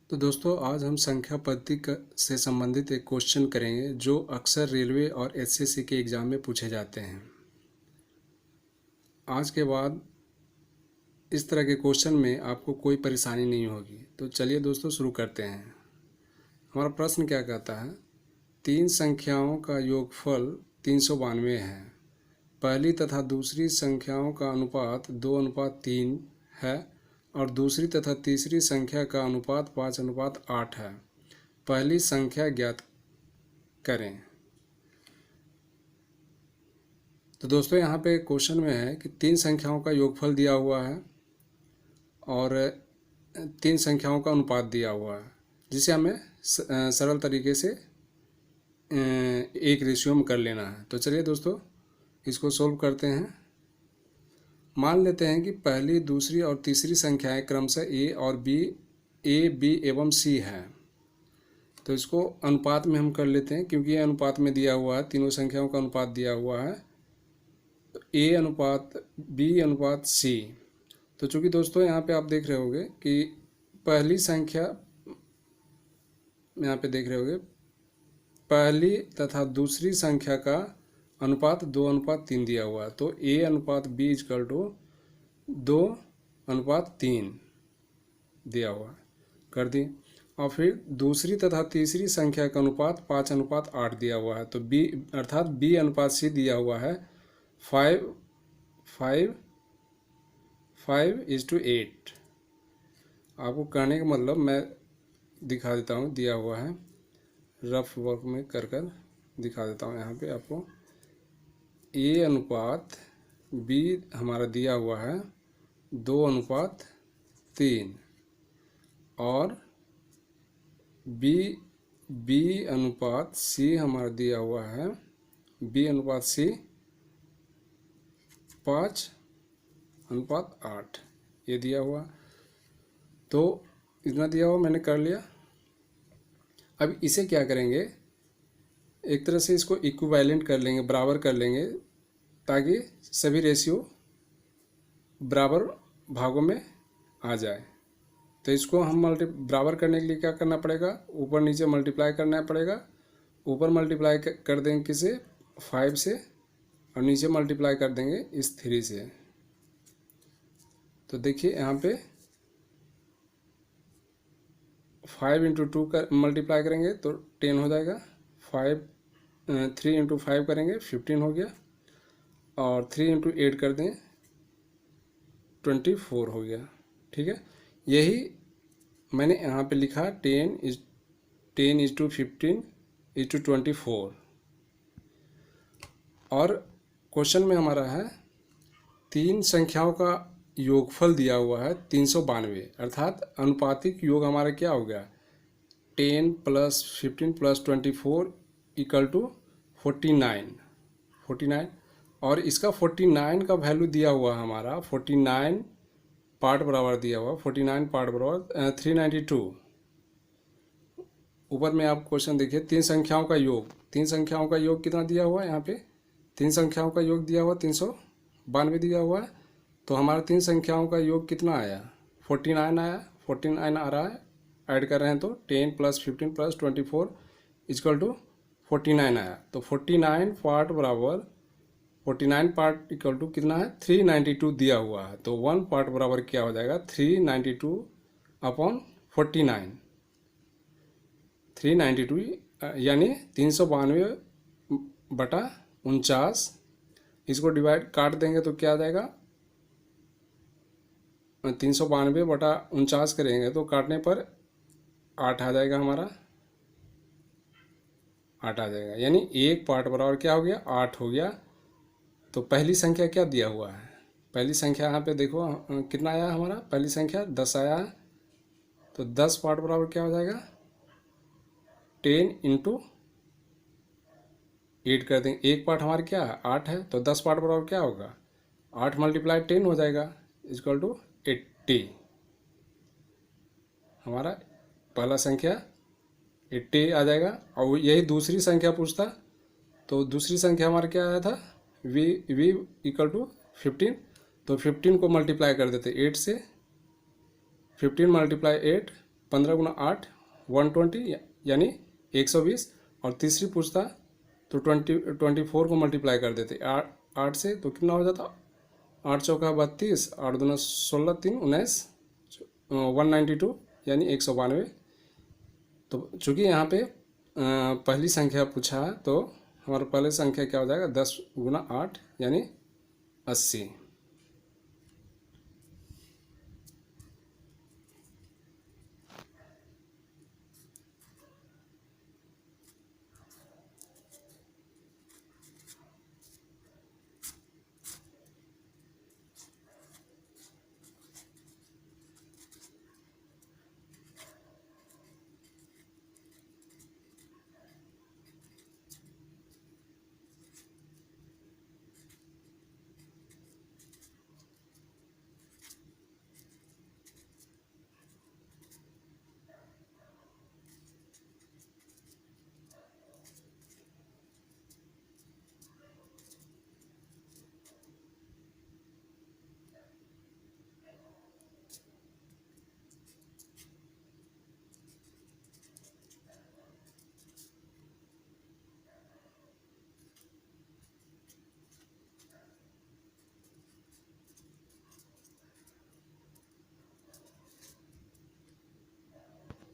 तो दोस्तों आज हम संख्या पद्धति से संबंधित एक क्वेश्चन करेंगे जो अक्सर रेलवे और एसएससी के एग्ज़ाम में पूछे जाते हैं। आज के बाद इस तरह के क्वेश्चन में आपको कोई परेशानी नहीं होगी। तो चलिए दोस्तों शुरू करते हैं। हमारा प्रश्न क्या कहता है, तीन संख्याओं का योगफल 392 है। पहली तथा दूसरी संख्याओं का अनुपात 2:3 है और दूसरी तथा तीसरी संख्या का अनुपात 5:8 है। पहली संख्या ज्ञात करें। तो दोस्तों यहाँ पे क्वेश्चन में है कि तीन संख्याओं का योगफल दिया हुआ है और तीन संख्याओं का अनुपात दिया हुआ है, जिसे हमें सरल तरीके से एक रेशियो में कर लेना है। तो चलिए दोस्तों इसको सोल्व करते हैं। मान लेते हैं कि पहली, दूसरी और तीसरी संख्याएं क्रमशः ए और बी, ए, बी एवं सी है। तो इसको अनुपात में हम कर लेते हैं, क्योंकि ये अनुपात में दिया हुआ है, तीनों संख्याओं का अनुपात दिया हुआ है। तो ए अनुपात बी अनुपात सी। तो चूँकि दोस्तों यहाँ पे आप देख रहे होंगे कि पहली संख्या, यहाँ पे देख रहे होंगे पहली तथा दूसरी संख्या का अनुपात 2:3 दिया हुआ है। तो ए अनुपात बी इजकल टू 2:3 दिया हुआ है, कर दी। और फिर दूसरी तथा तीसरी संख्या का अनुपात 5:8 दिया हुआ है। तो बी अर्थात बी अनुपात सी दिया हुआ है 5:8। आपको कहने का मतलब मैं दिखा देता हूँ, दिया हुआ है रफ वर्क में कर दिखा देता हूँ। यहाँ पे आपको ए अनुपात बी हमारा दिया हुआ है 2:3 और बी अनुपात सी हमारा दिया हुआ है, बी अनुपात सी 5:8 ये दिया हुआ। तो इतना दिया हुआ मैंने कर लिया। अब इसे क्या करेंगे, एक तरह से इसको इक्विवेलेंट कर लेंगे, बराबर कर लेंगे, ताकि सभी रेशियो बराबर भागों में आ जाए। तो इसको हम बराबर करने के लिए क्या करना पड़ेगा, ऊपर नीचे मल्टीप्लाई करना पड़ेगा। ऊपर मल्टीप्लाई कर देंगे किसे, 5 से, और नीचे मल्टीप्लाई कर देंगे इस 3 से। तो देखिए यहाँ पे 5 × 2 कर मल्टीप्लाई करेंगे तो 10 हो जाएगा। 3 × 5 करेंगे 15 हो गया, और 3 × 8 कर दें 24 हो गया। ठीक है, यही मैंने यहाँ पे लिखा 10 × 15 × 24। और क्वेश्चन में हमारा है तीन संख्याओं का योगफल दिया हुआ है 392, अर्थात अनुपातिक योग हमारा क्या हो गया, 10 + 15 + 24 = 49। और इसका 49 का वैल्यू दिया हुआ हमारा 49 पार्ट बराबर दिया हुआ, 49 पार्ट बराबर 392। ऊपर में आप क्वेश्चन देखिए, तीन संख्याओं का योग कितना दिया हुआ है, यहाँ पे तीन संख्याओं का योग दिया हुआ 392 दिया हुआ है। तो हमारा तीन संख्याओं का योग कितना आया, 49 आया, 49 आ रहा है, ऐड कर रहे हैं तो 10 + 15 + 24 = 49 आया। तो 49 पार्ट बराबर 49 पार्ट इक्वल टू कितना है, 392 दिया हुआ है। तो 1 पार्ट बराबर क्या हो जाएगा, 392/49। 392 यानी 392/49। इसको डिवाइड काट देंगे तो क्या आ जाएगा, 392/49 करेंगे तो काटने पर 8 आ जाएगा, हमारा 8 आ जाएगा। यानी एक पार्ट बराबर क्या हो गया, 8 हो गया। तो पहली संख्या क्या दिया हुआ है, पहली संख्या यहाँ पे देखो कितना आया हमारा, पहली संख्या 10 आया है। तो 10 पार्ट बराबर क्या हो जाएगा, 10 × 8 कर देंगे। एक पार्ट हमारा क्या है, 8 है। तो 10 पार्ट बराबर क्या होगा, 8 × 10 हो जाएगा, = 80। हमारा पहला संख्या 80 आ जाएगा। और यही दूसरी संख्या पूछता, तो दूसरी संख्या हमारा क्या आया था, v = 15। तो 15 को मल्टीप्लाई कर देते 8 से, 15 × 8 15 गुना 8 120 यानी 120, और तीसरी पूछता तो 24 को मल्टीप्लाई कर देते 8 से, तो कितना हो जाता 8 चौका 32, 8 दूना 16, 3 19, 192 यानी 192। तो चूँकि यहाँ पे पहली संख्या पूछा है तो हमारा पहले संख्या क्या हो जाएगा 10 गुना 8 यानी 80।